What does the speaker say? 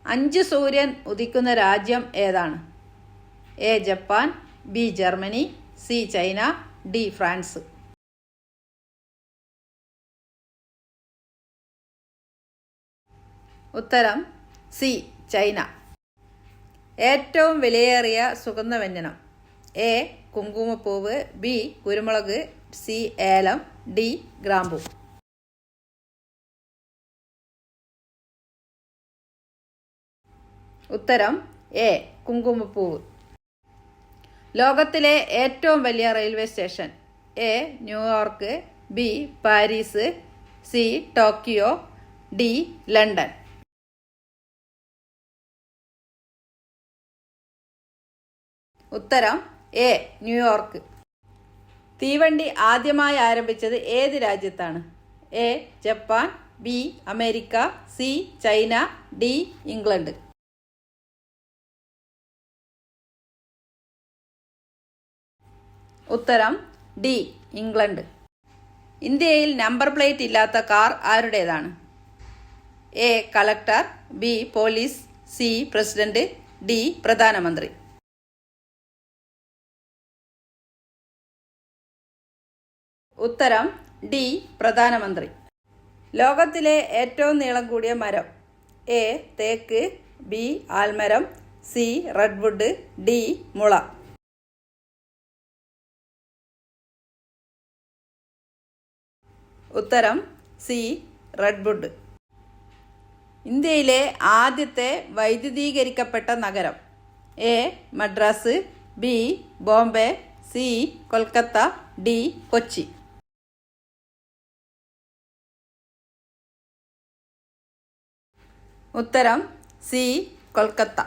5 സൂര്യൻ ഉദിക്കുന്ന രാജ്യം ഏതാണ്? A Japan, B Germany, C China, D France. ഉത്തരം സി ചൈന. ഏറ്റവും വിലയേറിയ സുഗന്ധവ്യഞ്ജനം: എ കുങ്കുമപ്പൂവ്, ബി കുരുമുളക്, സി ഏലം, ഡി ഗ്രാമ്പൂ. ഉത്തരം എ കുങ്കുമപ്പൂവ്. ലോകത്തിലെ ഏറ്റവും വലിയ railway station: A New York, B Paris, C Tokyo, D London. ഉത്തരം എ ന്യൂയോർക്ക്. തീവണ്ടി ആദ്യമായി ആരംഭിച്ചത് ഏത് രാജ്യത്താണ്? A Japan, B America, C China, D England. ഉത്തരം ഡി ഇംഗ്ലണ്ട്. ഇന്ത്യയിൽ നമ്പർ പ്ലേറ്റ് ഇല്ലാത്ത കാർ ആരുടേതാണ്? A collector, B police, C president, D പ്രധാനമന്ത്രി. ഉത്തരം ഡി പ്രധാനമന്ത്രി. ലോകത്തിലെ ഏറ്റവും നീളം കൂടിയ മരം: എ തേക്ക്, ബി ആൽമരം, സി റെഡ്വുഡ്, ഡി മുള. ഉത്തരം സി റെഡ്വുഡ്. ഇന്ത്യയിലെ ആദ്യത്തെ വൈദ്യുതീകരിക്കപ്പെട്ട നഗരം: A Madras, B Bombay, C Kolkata, D Kochi. ഉത്തരം സി കൊൽക്കത്ത.